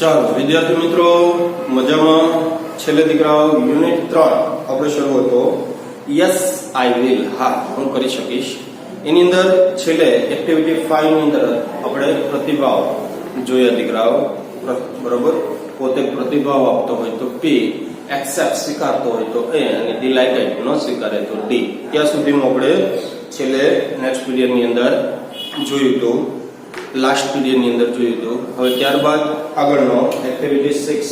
ચાલો વિદ્યાર્થી મિત્રો મજામાં? છેલ્લે દીકરાઓ યુનિટ 3 આપણે શરૂ હતો યસ આઈ વિલ, હા હું કરી શકીશ. એની અંદર છેલ્લે એક્ટિવિટી 5 ની અંદર આપણે પ્રતિભાવ જોયા દીકરાઓ, બરોબર. પોતે પ્રતિભાવ આપતો હોય તો પી, એક્સેપ્ટ સ્વીકારતો હોય તો એ, અને ડિલાઇટેડ ન સ્વીકારે તો ડી. ત્યાં સુધીનું આપણે છેલ્લે નેક્સ્ટ પીરિયડ ની અંદર જોયું હતું, લાસ્ટ પીરિયડ ની અંદર જોયું હતું. હવે ત્યારબાદ આગળનો એક્ટિવિટી 6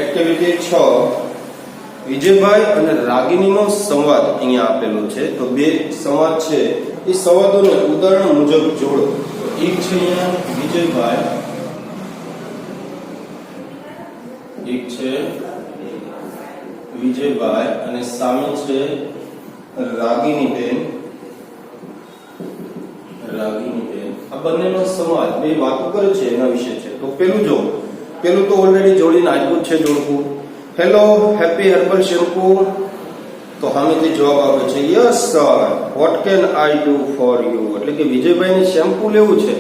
એક્ટિવિટી 6 વિજયભાઈ અને રાગિણીનો સંવાદ અહીંયા આપેલો છે. તો બે સંવાદ છે, એ સંવાદોને ઉદાહરણ મુજબ જોડો. એક છે અહીંયા વિજયભાઈ, એક છે વિજયભાઈ અને સામે છે રાગિણીબેન. આ બંનેનો સંવાદ, બે વાતો કરે છે એના વિશે છે. તો પેલું તો ઓલરેડી જોડીને આપ્યું છે જોડકું. Hello happy herbal shampoo. તો સામેથી જવાબ આપે છે yes sir, what can I do for you. એટલે કે વિજયભાઈને શેમ્પુ લેવું છે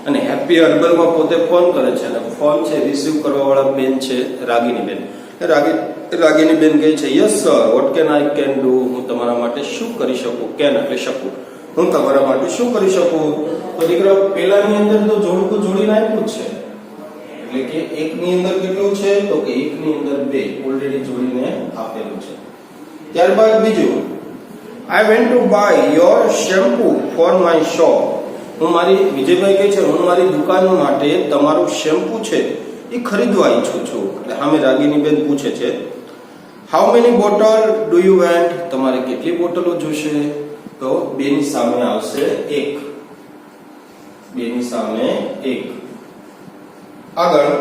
અને હેપી હર્બલમાં પોતે ફોન કરે છે અને ફોન છે રિસીવ કરવા વાળા બેન છે રાગિણીબેન. રાગિણીબેન કહે છે yes sir, what can I can do. હું તમારા માટે શું કરી શકું. કેન એટલે શકું, હું તમારા માટે શું કરી શકું. તો દીકરા પેલાની અંદર તો જોડકું જોડીને આપ્યું છે, એટલે કે એકની અંદર કેટલું છે તો કે એકની અંદર બે ઓલરેડી જોડીને આપેલું છે. ત્યારબાદ બીજું, I went to buy your shampoo for my shop. હું મારી, વિજયભાઈ કહે છે હું મારી દુકાન માટે તમારું શેમ્પુ છે એ ખરીદવા ઈચ્છું છું. એટલે સામે રાગિણીબેન પૂછે છે how many bottle do you went. તમારે કેટલી બોટલો જોશે. તો બેની સામે આવશે એક, બેની સામે એક. આગળ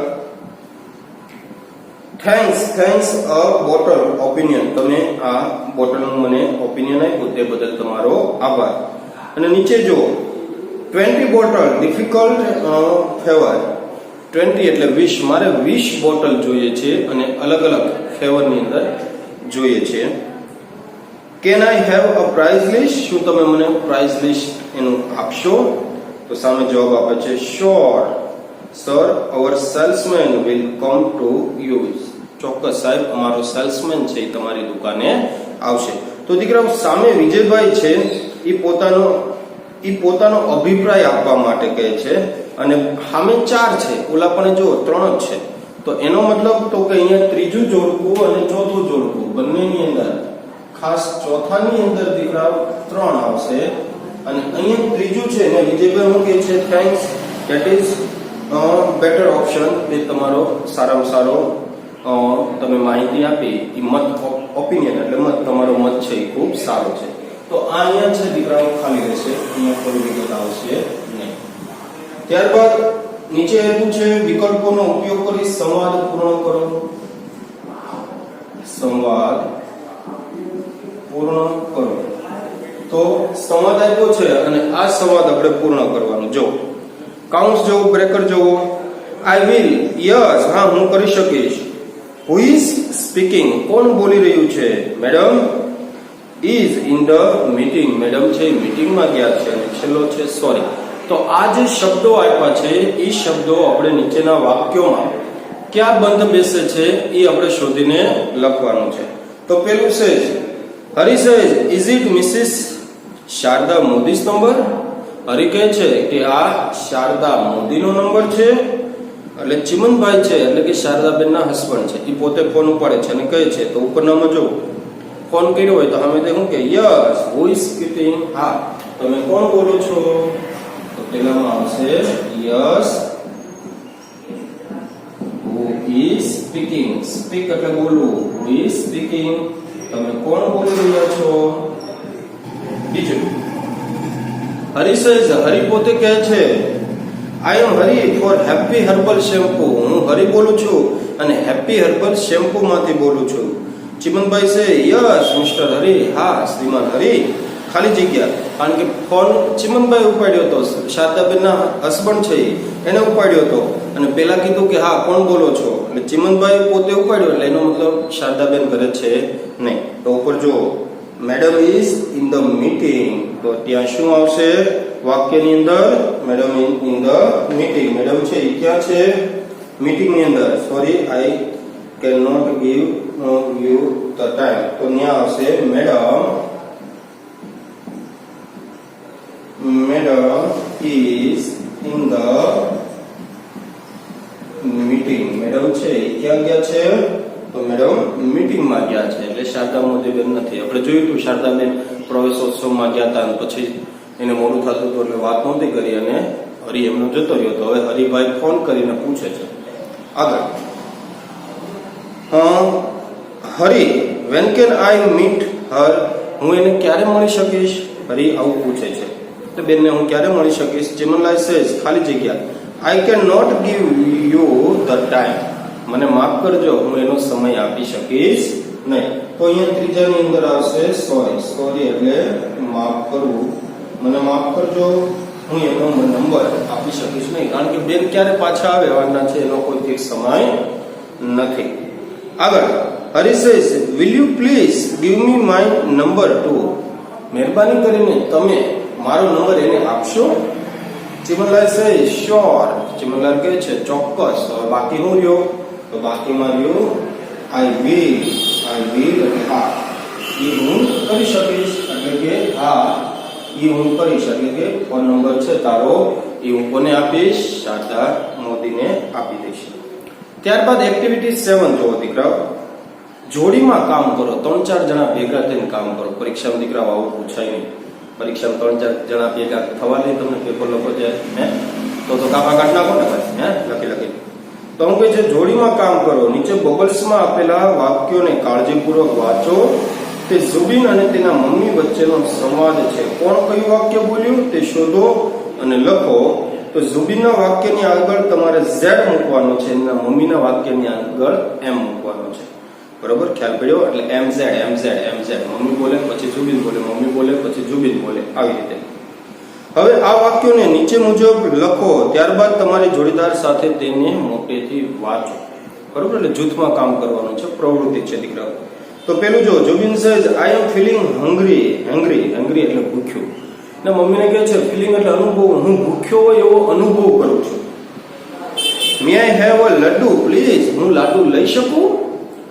થેન્ક્સ અ બોટલ ઓપિનિયન. તમે આ બોટલનું મને ઓપિનિયન આપ્યું તે બદલ તમારો આભાર. અને નીચે જો 20 બોટલ ડિફિકલ્ટ ફેવર. 20 એટલે 20, મારે 20 બોટલ જોઈએ છે અને અલગ અલગ ફ્લેવરની અંદર જોઈએ છે. Can I have a price list. શું તમે મને પ્રાઇસ લિસ્ટ એનું આપશો. તો સામે જવાબ આપે છે sure sir, our salesman will come to use. ચોક્કસ સાહેબ, અમારો સેલ્સમેન છે એ તમારી દુકાને આવશે. તો દીકરાઓ સામે વિજયભાઈ છે એ પોતાનો અભિપ્રાય આપવા માટે કહે છે અને સામે 4 છે, ઓલા પણ જો 3 જ છે. તો એનો મતલબ તો કે અહીંયા ત્રીજું જોડકું અને ચોથું જોડકું બંનેની અંદર, ખાસ ચોથાની અંદર દીકરાઓ 3 આવશે અને અહીંયા ત્રીજું છે ને વિજયભાઈ હું કહે છે thanks, that is better option. એ તમારો સારામાં સારો તમે માહિતી આપી એ મત, ઓપિનિયન એટલે મત, તમારો મત છે એ ખૂબ સારો છે. તો આ અહીંયા છે દીકરાઓ ખાલી રહેશે, અહીંયા કોઈ વિગત આવશે નહીં. ત્યારબાદ નીચે આપ્યું છે વિકલ્પોનો ઉપયોગ કરી સંવાદ પૂર્ણ કરો. સંવાદ પૂર્ણ કરો. તો સંવાદ આપ્યો છે અને આ સંવાદ આપણે પૂર્ણ કરવાનો. જો કાઉન્સ જોવો, બ્રેકર જોવો. આઈ વિલ, યસ હા હું કરી શકીશ. હુ ઇઝ સ્પીકિંગ, કોણ બોલી રહ્યું છે. Madam is in the meeting, madam છે મીટિંગમાં ગયા છે. અને છેલ્લો છે સોરી. તો આ જે શબ્દો આપ્યા છે એ શબ્દો આપણે નીચેના વાક્યોમાં ક્યાં બંધ બેસે છે એ આપણે શોધીને લખવાનું છે. તો પેલું છે Hari says is it Mrs Sharda Modi's number. Hari કહે છે કે આ શારદા મોદીનો નંબર છે. એટલે ચિમનભાઈ છે એટલે કે શારદાબેનના હસબન્ડ છે, એ પોતે ફોન ઉપાડે છે અને કહે છે. તો ઉપરનામાં જો ફોન કર્યો હોય તો અમે શું કે યસ હુ ઇઝ સ્પીકિંગ. હા તમે કોણ બોલો છો. તો પેલામાં આવશે yes who is speaking. Speak એટલે બોલવું, હુ ઇઝ સ્પીકિંગ, તમે કોણ બોલી રહ્યા છો. બીજું હરી સેઝ, હરી પોતે કહે છે આઈ એમ હરી ફોર હેપી હર્બલ શેમ્પુ. હું હરી બોલું છું અને હેપી હર્બલ શેમ્પુ માંથી બોલું છું. ચિમનભાઈ છે યસ મિસ્ટર હરી, હા શ્રીમાન હરી, ખાલી જગ્યા. કારણ કે ફોન ચિમનભાઈ ઉપાડ્યો હતો, શારદાબેનના હસબન્ડ છે એને ઉપાડ્યો હતો અને પેલા કીધું કે હા કોણ બોલો છો. એટલે ચિમનભાઈ પોતે ઉપાડ્યો એટલે એનો મતલબ શારદાબેન ઘરે છે નહીં. તો ઉપર જો madam is in the meeting. તો ત્યાં શું આવશે વાક્યની અંદર? Madam in the meeting. Madam છે એ ક્યાં છે? મીટિંગ ની અંદર. Sorry, I can not give you the time. તો ત્યાં આવશે madam is in the meeting. Madam છે એ ક્યાં ગયા છે? તો મેડમ મીટિંગમાં ગયા છે. એટલે શારદા મોદીબેન નથી. આપણે જોયું હતું શારદાબેન પ્રવેશોત્સવમાં ગયા હતા અને પછી એને મોડું થતું હતું એટલે વાત નહોતી કરી અને હરી એમનો જતો રહ્યો હતો. હવે હરિભાઈ ફોન કરીને પૂછે છે આગળ, હરી વેન કેન આઈ મીટ હર? હું એને ક્યારે મળી શકીશ? હરી આવું પૂછે છે. તો બેનને હું ક્યારે મળી શકીશ? ચિમનલાલ સેઝ ખાલી જગ્યા I can not give you the time. મને માફ કરજો, હું એનો સમય આપી શકીશ નહીં. તો અહીંયા ત્રીજાની અંદર આવશે સોરી એટલે માફ કરવું. મને માફ કરજો, હું એનો નંબર આપી શકીશ નહીં, કારણ કે બેન ક્યારે પાછા આવવાના છે એનો કોઈ ફિક્સ સમય નથી. આગળ Hari says will you please give me my number too? મહેરબાની કરીને તમે મારો નંબર એને આપશો? Chimanlal says sure. ચિમનલાલ કહે છે ચોક્કસ. હવે બાકી હું રહ્યો? તો બાકીમાં રહ્યું આઈ વિલ એટલે હા, એ હું કરી શકીશ. એટલે કે હા, એ હું કરીશ. એટલે કે ફોન નંબર છે તારો એ હું કોને આપીશ? શારદા મોદીને આપી દઈશ. ત્યારબાદ એક્ટિવિટી 7 જોવો દીકરાઓ. જોડીમાં કામ કરો. 3-4 જણા ભેગા થઈને કામ કરો. પરીક્ષામાં દીકરાઓ આવું પૂછાય નહીં. પરીક્ષામાં 3-4 જણા ભેગા થવા નહીં તમને પેપર લખો છે તો કાપા કાઢ નાખો ને ભાઈ લખી તો હું કહે છે જોડીમાં કામ કરો. નીચે બબલ્સમાં આપેલા વાક્યોને કાળજીપૂર્વક વાંચો. તે ઝુબીન અને તેના મમ્મી વચ્ચેનો સંવાદ છે. કોણ કયું વાક્ય બોલ્યું તે શોધો અને લખો. તો ઝુબીનના વાક્યની આગળ તમારે ઝેડ મૂકવાનો છે, એના મમ્મીના વાક્યની આગળ એમ મૂકવાનો છે. બરોબર, ખ્યાલ પડ્યો? એટલે એમ ઝેડ મમ્મી બોલે પછી ઝુબીન બોલે, મમ્મી બોલે પછી ઝુબીન બોલે, આવી રીતે. હવે આ વાક્યોને નીચે મુજબ લખો. ત્યારબાદ તમારી જોડીદાર સાથે તેને મોટેથી વાંચો. બરોબર, એટલે જૂથમાં કામ કરવાનું છે, પ્રવૃત્તિ છે દીકરાઓ. તો પેલું જો Jubin says I am feeling hungry એટલે ભૂખ્યો. ને મમ્મીને કહે છે ફીલિંગ એટલે અનુભવ, હું ભૂખ્યો હોય એવો અનુભવ કરું છું. May I have a laddu please? હું લાડુ લઈ શકું?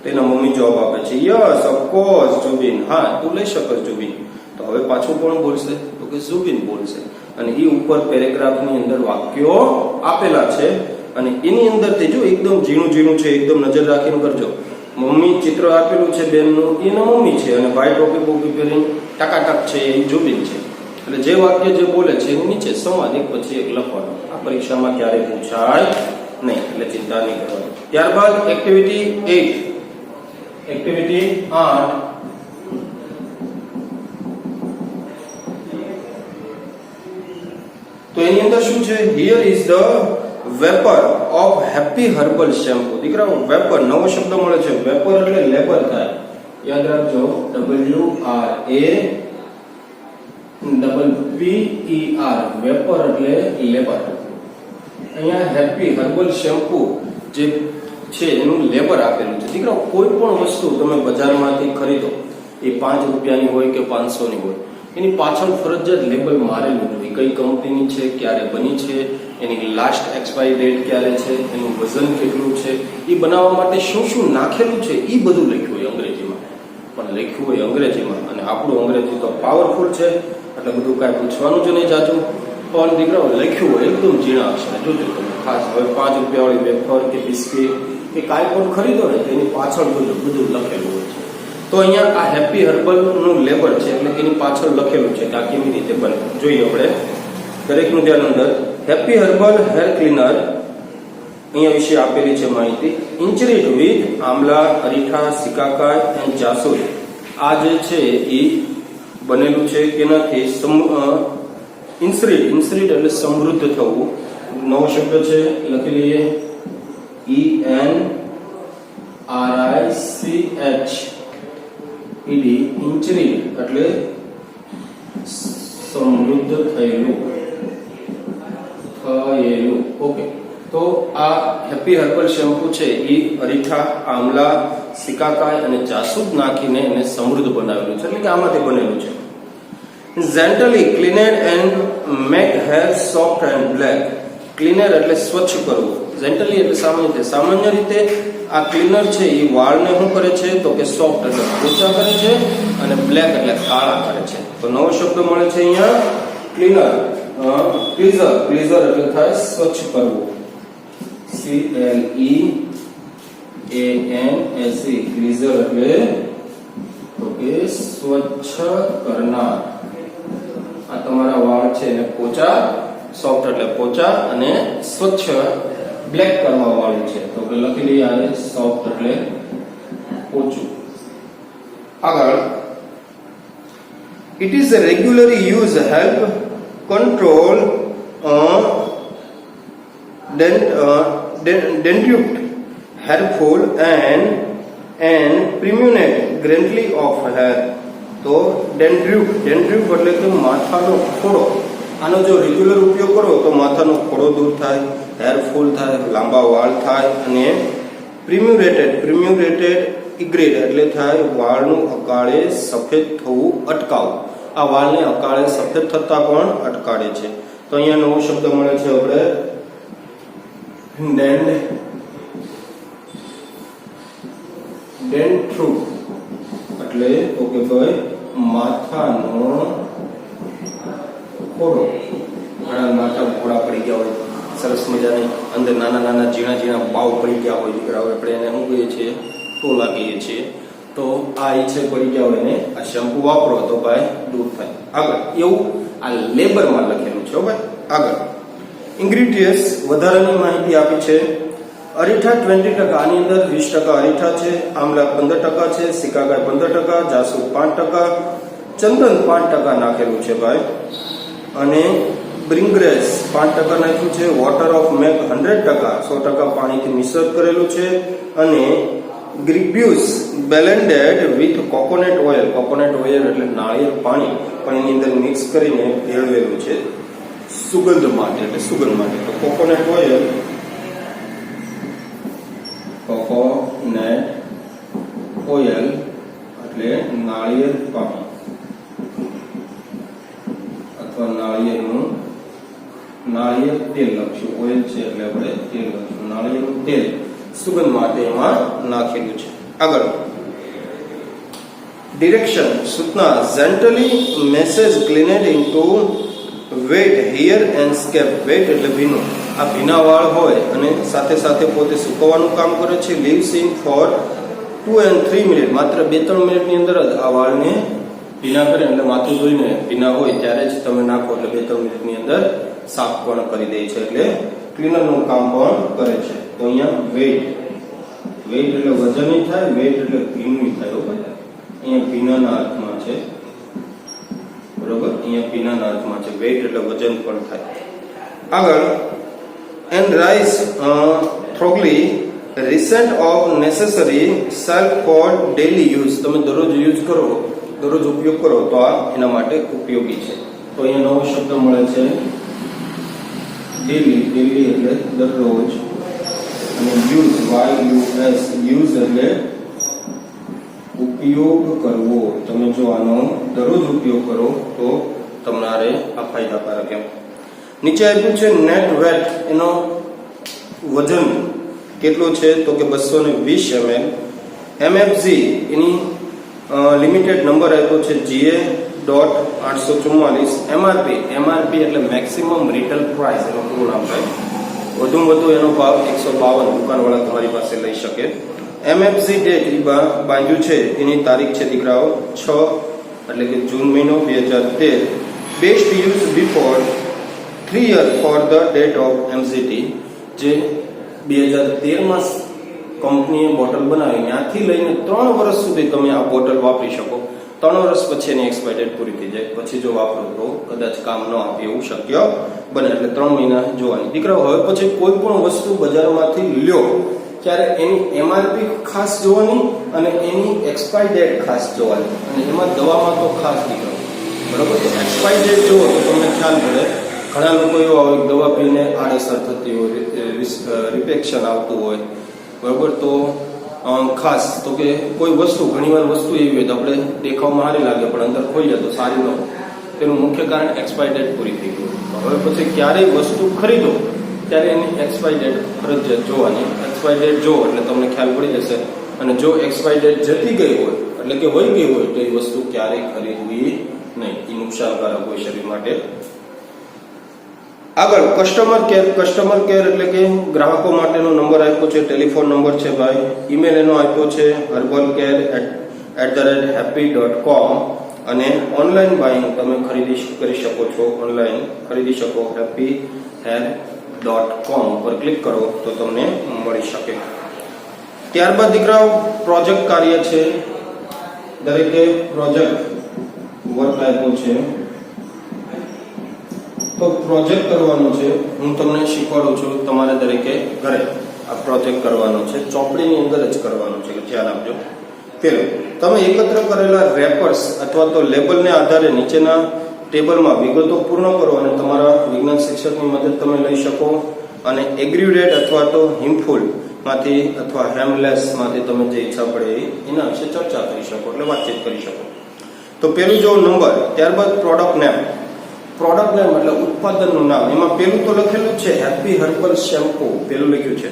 તેના મમ્મી જવાબ આપે છે યસ ઓફકોર્સ જુબિન. હા, તું લઈ શકસ જુબિન. તો હવે પાછું કોણ બોલશે? તો કે જુબિન બોલશે. અને એ ઉપર પેરેગ્રાફની અંદર વાક્યો આપેલા છે અને એની અંદર તે જો એકદમ ઝીણું છે, એકદમ નજર રાખીને કરજો. મમ્મી ચિત્ર આપેલું છે બેનનું, એના મમ્મી છે અને ભાઈ ટોપી બોપી પહેરીને ટકાટક છે એ જુબિન છે. એટલે જે વાક્ય જે બોલે છે એની નીચે સંવાદ એક પછી એક લખવાનો. આ પરીક્ષામાં ક્યારેય પૂછાય નહીં, એટલે ચિંતા નહીં કરવાની. ત્યારબાદ એક્ટિવિટી 8 તો એની અંદર શું છે? Here is the vapour of happy herbal shampoo. દીકરાઓ વેપર નવો શબ્દ મળે છે. વેપર એટલે લેબર થાય, યાદ રાખજો. WRAPPER વેપર એટલે લેબર. અહીંયા હેપી હર્બલ શેમ્પુ જે છે એનું લેબર આપેલું છે. દીકરાઓ કોઈ પણ વસ્તુ તમે બજારમાંથી ખરીદો, એ 5 રૂપિયાની હોય કે 500ની હોય, એની પાછળ ફરજિયાત લેબલ મારેલું હોય. કઈ કંપનીની છે, ક્યારે બની છે, એની લાસ્ટ એક્સપાયરી ડેટ ક્યારે છે, એનું વજન કેટલું છે, એ બનાવવા માટે શું શું નાખેલું છે એ બધું લખ્યું હોય અંગ્રેજીમાં. પણ લખ્યું હોય અંગ્રેજીમાં અને આપણું અંગ્રેજી તો પાવરફુલ છે એટલે બધું કાંઈ પૂછવાનું જ નહીં જાજુ. પણ દીકરાઓ લખ્યું હોય એકદમ ઝીણા અક્ષરે જોજો તમે ખાસ. હવે 5 રૂપિયાવાળી વેફર કે બિસ્કીટ કે કાંઈ પણ ખરીદો ને તો એની પાછળ જોજો બધું લખેલું હોય છે. તો અહીંયા આ હેપી હર્બલ નું લેબર છે એટલે એની પાછળ લખેલું છે કે આ કેવી રીતે બને. જોઈએ આપણે દરેકનું ધ્યાન અંદર. હેપી હર્બલ હેર ક્લીનર અહીંયા વિશે આપેલી છે માહિતી. Enriched with amla, reetha, shikakai and jasud. આ જે છે એ બનેલું છે કેનાથી? ઇન્સરીડ એટલે સમૃદ્ધ થવું. નવો શબ્દ છે લખી લઈએ. ENRICHED ઇન્ચરીડ એટલે સમૃદ્ધ થયેલું. ઓકે, તો આ હેપી હર્બલ શેમ્પુ છે એ અરીઠા, આમલા, સિકાકાઈ અને જાસૂદ નાખીને એને સમૃદ્ધ બનાવેલું છે, એટલે કે આમાંથી બનેલું છે. Gently cleaned and make hair soft and black. Cleaner એટલે સ્વચ્છ કરવું, જેન્ટલી એટલે સામાન્ય રીતે આ ક્લીનર છે એ વાળને શું કરે છે તો કે સોફ્ટ એટલે પોચા કરે છે અને બ્લેક એટલે કાળા કરે છે. તો નવો શબ્દ મળે છે અહીંયા ક્લીનર. ક્લીઝર એટલે થાય સ્વચ્છ કરવું, CLEANSE. ક્લીઝર એટલે તો કે સ્વચ્છ કરનાર. આ તમારા વાળ છે એને પોચા, સોફ્ટ એટલે પોચા અને સ્વચ્છ બ્લેક કરવા વાળું છે, તો કે લખી લઈએ આ સોફ્ટ એટલે પોચું. આગળ, it is a regularly used help control dandruff, hairfall and permanent graying of hair. તો dandruff એટલે કે માથાનો ખોડો. આનો જો રેગ્યુલર ઉપયોગ કરો તો માથાનો ખોડો દૂર થાય, હેરફોલ થાય, લાંબા વાળ થાય, અને પ્રિમ્યુરેટેડ ઇગ્રેડ એટલે થાય વાળનું અકાળે સફેદ થવું અટકાવવું. આ વાળને અકાળે સફેદ થતા પણ અટકાડે છે. તો અહીંયા નવો શબ્દ મળે છે આપણે ડેન્ડ્રુફ એટલે તો કે ભાઈ માથાનો ખોડો. ઘણા માથા ખોડા પડી ગયા હોય, સરસ મજાની અંદર નાના ઝીણા બાવ પડી ગયા હોય દીકરાઓ, આપણે એને શું કહીએ છીએ ટોલા કહીએ છીએ. તો આ ઈચ્છે પડી ગયા હોય ને આ શેમ્પુ વાપરો તો ભાઈ દૂર થાય. આગળ એવું આ લેબરમાં લખેલું છે ભાઈ. આગળ ઇન્ગ્રેડિયન્ટ્સ વધારાની માહિતી આપી છે. અરીઠા 20%, આની અંદર 20% અરીઠા છે, આમલા 15% છે, સિકાકાઈ 15%, જાસૂદ 5%, ચંદન 5% નાખેલું છે ભાઈ, અને બ્રિંગરેસ 5% નાખ્યું છે. વોટર ઓફ મેક 100%, 100% પાણીથી મિશ્રિત કરેલું છે, અને ગ્રીબ્યુસ blended with coconut oil. Coconut oil એટલે નાળિયેર પાણી પણ એની અંદર મિક્સ કરીને ભેળવેલું છે સુગંધ માટે, એટલે સુગંધ માટે. તો કોકોનટ ઓઇલ એટલે નાળિયેર પાણી અથવા નાળિયેર તેલ લખશું. ઓઇલ છે એટલે આપણે તેલ લખશું. નાળિયેરનું તેલ સુગંધ માટે એમાં નાખેલું છે. આગળ ડિરેક્શન સૂચના. Gently massage cleaned into wet hair and scalp. Wet એટલે ભીનું. આ ભીના વાળ હોય અને સાથે સાથે પોતે સુકવવાનું કામ કરે છે. Leaves in for 2 and 3 minute. માત્ર 2-3 મિનિટની અંદર જ આ વાળને ભીના કરે, એટલે માથું ધોઈને ભીના હોય ત્યારે જ તમે નાખો એટલે 2-3 મિનિટની અંદર સાફ પણ કરી દે છે, એટલે ક્લીનરનું કામ પણ કરે છે. તો અહીંયા વેટ એટલે વજન થાય, વેટ એટલે ભીનું થાય. અહીંયા ભીનાના અર્થમાં છે, બરોબર. અહીંયા ભીનાના અર્થમાં છે. વેટ એટલે વજન પણ થાય. આગળ and rinse thoroughly recent of necessary self for daily use. તમે દરરોજ યુઝ કરો, દરરોજ ઉપયોગ કરો તો આ એના માટે ઉપયોગી છે. તો અહીંયા નવો શબ્દ મળે છે ડેલી એટલે દરરોજ, અને યુઝ યુઝ એટલે ઉપયોગ કરવો. તમે જો આનો દરરોજ ઉપયોગ કરો તો તમારે આ ફાયદાકારક. એમ નીચે આપ્યું છે નેટ વેટ. એનો વજન કેટલું છે તો કે 220 ml. MFG એની લિમિટેડ નંબર આપ્યો છે GA.844. MRP એટલે મેક્સિમમ રિટેલ પ્રાઇસ, એનું પૂરું નામ થાય. વધુમાં વધુ એનો ભાવ 152 દુકાનવાળા તમારી પાસે લઈ શકે. MFG ડેટ બાંધ્યું છે, એની તારીખ છે દીકરાઓ 6 એટલે કે જૂન મહિનો 2013. Best use before 3 years for the date of MCT. જે 2013 કંપનીએ બોટલ બનાવી ત્યાંથી લઈને 3 વર્ષ સુધી તમે આ બોટલ વાપરી શકો. 3 વર્ષ પછી એની એક્સપાયર ડેટ પૂરી થઈ જાય, પછી જો વાપરો તો કદાચ કામ ન આપે એવું શક્ય બને. એટલે 3 મહિના જોવાની. દીકરા હવે પછી કોઈ પણ વસ્તુ બજારમાંથી લ્યો ત્યારે એની એમઆરપી ખાસ જોવાની અને એની એક્સપાયર ડેટ ખાસ જોવાની. અને એમાં દવામાં તો ખાસ દીકરા, બરોબર. એક્સપાયર ડેટ જુઓ તો તમને ખ્યાલ પડે. ઘણા લોકો એવા હોય દવા પીને આડઅસર થતી હોય, રિફેક્શન આવતું હોય, બરોબર. તો ખાસ તો કે કોઈ વસ્તુ ઘણીવાર વસ્તુ એવી હોય તો આપણે દેખાવમાં સારી લાગે પણ અંદર ખોઈએ તો સારી ન હોય. તેનું મુખ્ય કારણ એક્સપાયરી ડેટ પૂરી થઈ ગઈ. હવે પછી ક્યારેય વસ્તુ ખરીદો ત્યારે એની એક્સપાયરી ડેટ ફરજિયાત જોવાની. એક્સપાયરી ડેટ જો એટલે તમને ખ્યાલ પડી જશે. અને જો એક્સપાયરી ડેટ જતી ગઈ હોય એટલે કે વહી ગઈ હોય તો એ વસ્તુ ક્યારેય ખરીદવી નહીં. એ નુકસાનકારક હોય શરીર માટે. આગળ કસ્ટમર કેર એટલે કે ગ્રાહકો માટેનો નંબર આપ્યો છે, ટેલિફોન નંબર છે ભાઈ, ઈમેલ એનો આપ્યો છે herbalcare@happy.com અને ઓનલાઈન બાઇંગ તમે કરી શકો છો. ઓનલાઈન ખરીદી શકો happyhair.com પર ક્લિક કરો તો તમને મળી શકે. ત્યારબાદ દીકરાઓ પ્રોજેક્ટ કાર્ય છે. દરેકે પ્રોજેક્ટ વર્ક આપ્યો છે તો પ્રોજેક્ટ કરવાનો છે. હું તમને શીખવાડું છું. તમારે દરેકે ઘરે આ પ્રોજેક્ટ કરવાનો છે. ચોપડીની અંદર જ કરવાનો છે. ખ્યાલ આપજો. પેલું, તમે એકત્ર કરેલા રેપર્સ અથવા તો લેબલને આધારે નીચેના ટેબલમાં વિગતો પૂર્ણ કરો અને તમારા વિજ્ઞાન શિક્ષકની મદદ તમે લઈ શકો. અને એગ્રીડેટ અથવા તો હિમફુલ માંથી અથવા હેમલેસ માંથી તમે જે ઈચ્છા પડે એના વિશે ચર્ચા કરી શકો, એટલે વાતચીત કરી શકો. તો પેલું જો નંબર, ત્યારબાદ પ્રોડક્ટ નેમ. પ્રોડક્ટ નેમ એટલે ઉત્પાદનનું નામ. એમાં પેલું તો લખેલું છે હેપી હર્બલ શેમ્પુ, પેલું લખ્યું છે.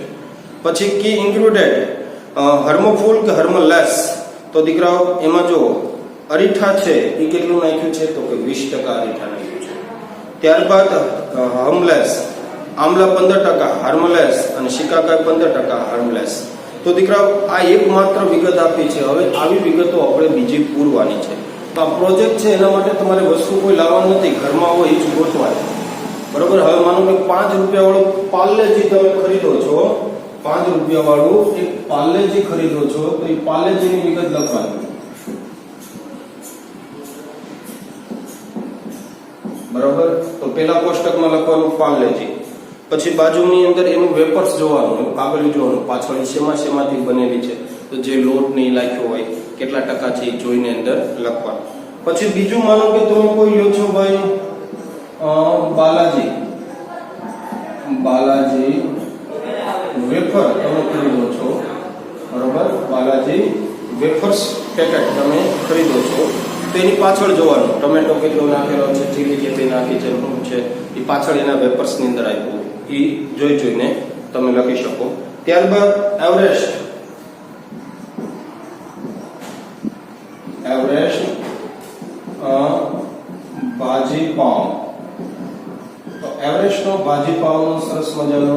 પછી કી ઇન્ગ્રેડિયન્ટ હર્મોફુલ કે હર્મલેસ. તો દીકરાઓ એમાં જો અરીઠા છે એ કેટલું નાખ્યું છે તો કે 20% અરીઠા નાખ્યું છે. ત્યારબાદ હર્મલેસ, આમલા 15%, હાર્મલેસ અને શિકાકાય 15%, હાર્મલેસ. તો દીકરાઓ આ એકમાત્ર વિગત આપી છે. હવે આવી વિગતો આપણે બીજી પૂરવાની છે. તો આ પ્રોજેક્ટ છે એના માટે તમારે વસ્તુ કોઈ લાવવાનું નથી, ઘરમાં હોય એ જ ગોઠવાય. બરોબર. હવે માનો કે 5 રૂપિયા વાળું પાર્લેજી તમે ખરીદો છો, 5 રૂપિયા વાળું એક પાર્લેજી ખરીદો છો તો એ પાર્લેજીની વિગત લખવાની. બરોબર. તો પેલા કોષ્ટકમાં લખવાનું પાર્લેજી. પછી બાજુની અંદર એનું વેપર્સ જોવાનું, કાગળિયું જોવાનું, પાછળ શેમાંથી બનેલી છે તો જે લોટ ને લાખ્યો હોય કેટલા ટકા છે એ જોઈને અંદર લખવાનું. પછી બીજું માનો કે તમે કોઈ લ્યો છો ભાઈ બાલાજી વેફર તમે ખરીદો છો. બરોબર. બાલાજી વેફર્સ પેકેટ તમે ખરીદો છો તો એની પાછળ જોવાનું ટમેટો કેટલો નાખેલો છે, ચીલી કેટલી નાખી છે, શું છે એ પાછળ એના વેપર્સ ની અંદર આપ્યું એ જોઈને તમે લખી શકો. ત્યારબાદ એવરેસ્ટ ભાજી પાઉં. તો એવરેસ્ટ નો ભાજી પાઉં નો સરસ મજાનો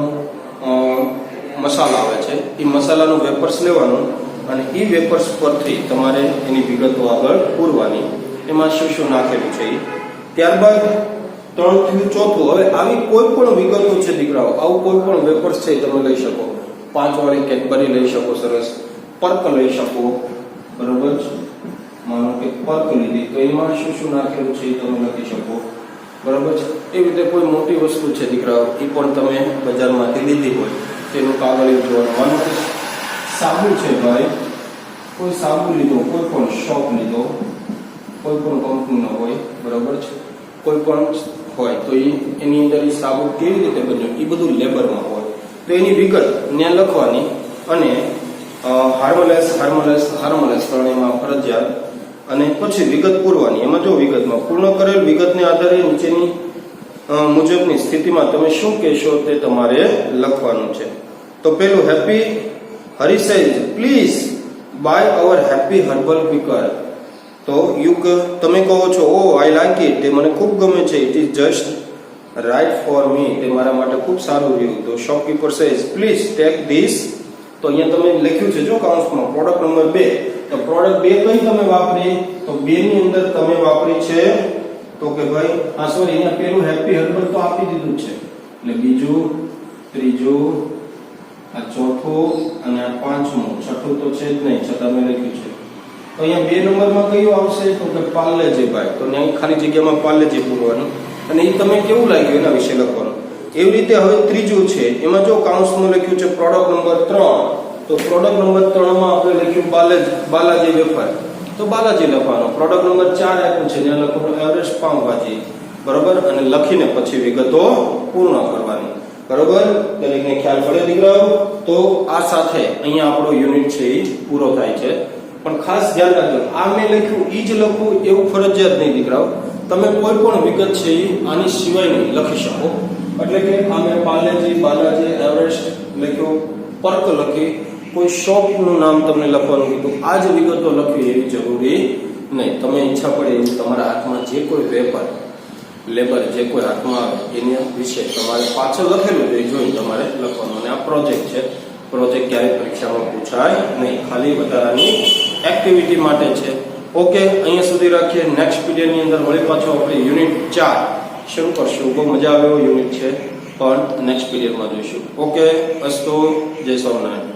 મસાલા આવે છે. એ મસાલાનું વેપર્સ લેવાનું અને એ વેપર્સ પરથી તમારે એની વિગતો આગળ પૂરવાની, એમાં શું શું નાખેલું છે. ત્યારબાદ 3 થી 4. હવે આવી કોઈ પણ વિગતો છે દીકરાઓ, આવું કોઈ પણ વેપર્સ છે તમે લઈ શકો. 5 વાળી કેડબરી લઈ શકો, સરસ પર્ક લઈ શકો. બરોબર. માનો કે પર્ક લીધી તો એમાં શું શું નાખેલું છે તમે લખી શકો. બરોબર છે. એવી રીતે કોઈ મોટી વસ્તુ છે દીકરાઓ, એ પણ તમે બજારમાંથી લીધી હોય તેનું કાગળિયું જોવાનું. માનો કે સાબુ છે ભાઈ, કોઈ સાબુ લીધો, કોઈ પણ શોપ લીધો, કોઈ પણ કંપનીનો હોય. બરોબર છે. કોઈ પણ હોય તો એની અંદર એ સાબુ કેવી રીતે બન્યો એ બધું લેબરમાં હોય તો એની વિગત ત્યાં લખવાની. અને હાર્મલેસ ત્રણેયમાં ફરજિયાત. અને પછી વિગત પૂરવાની. એમાં જો વિગતમાં પૂર્ણ કરેલ વિગતને આધારે નીચેની મુજબની સ્થિતિમાં તમે શું કહેશો તે તમારે લખવાનું છે. તો પેલું happy Hari says please buy our happy herbal picker. તો તમે કહો છો ઓ આઈ લાઈક ઇટ, તે મને ખૂબ ગમે છે. It is just right for me, તે મારા માટે ખૂબ સારું રહ્યું. તો shopkeeper says please take this. તો અહીંયા તમે લખ્યું છે જો કાઉન્સમાં પ્રોડક્ટ નંબર 2. તો પ્રોડક્ટ 2 કઈ તમે વાપરી તો 2 ની અંદર તમે વાપરી છે તો કે ભાઈ સોરી અહીંયા પેલું હેપી હર્બલ તો આપી દીધું છે, એટલે બીજું, ત્રીજું, આ ચોથું અને આ પાંચમું, છઠ્ઠું તો છે જ નહીં, છતાં મેં લખ્યું છે. તો અહીંયા 2 નંબરમાં કયું આવશે તો કે પાર્લેજી ભાઈ. તો ત્યાં ખાલી જગ્યામાં પાર્લેજી પૂરવાનું અને એ તમે કેવું લાગ્યું એના વિશે લખવાનું. એવી રીતે હવે ત્રીજું છે એમાં જો કાઉન્સમાં લખ્યું છે પ્રોડક્ટ નંબર 3. તો પ્રોડક્ટ નંબર 3 માં આપણે લખ્યું બાલાજી વેફર, તો બાલાજી લખવાનો. પ્રોડક્ટ નંબર 4 આપ્યું છે ત્યાં લખવાનું એવરેસ્ટ પાઉંભાજી. બરોબર. અને લખીને પછી વિગતો પૂર્ણ કરવાની. બરોબર, દરેકને ખ્યાલ પડ્યો દીકરાઓ? તો આ સાથે અહીંયા આપણો યુનિટ છે એ પૂરો થાય છે. પણ ખાસ ધ્યાન રાખજો, આ મેં લખ્યું ઈ જ લખવું એવું ફરજિયાત નહીં દીકરાઓ. તમે કોઈ પણ વિગત છે એ આની સિવાયની લખી શકો. એટલે કે આ મેં પાર્લેજી, બાલાજી, એવરેસ્ટ લખ્યું, પર્ક લખી, કોઈ શોપનું નામ તમને લખવાનું કીધું, આ જ વિગતો લખવી એવી જરૂરી નહીં. તમે ઈચ્છા પડે એવું તમારા હાથમાં જે કોઈ પેપર લેબર જે કોઈ હાથમાં આવે એની વિશે તમારે પાછળ લખેલું છે એ જોઈને તમારે લખવાનું. અને આ પ્રોજેક્ટ છે, પ્રોજેક્ટ ક્યારેય પરીક્ષામાં પૂછાય નહીં, ખાલી વધારાની એક્ટિવિટી માટે છે. ઓકે, અહીંયા સુધી રાખીએ. નેક્સ્ટ પીરિયડની અંદર વળી પાછો આપણે યુનિટ 4 શરૂ કરશું. બહુ મજા આવે એવો યુનિટ છે, પણ નેક્સ્ટ પીરિયડમાં જોઈશું. ઓકે, અસ્તુ, જય સ્વામિનારાયણ.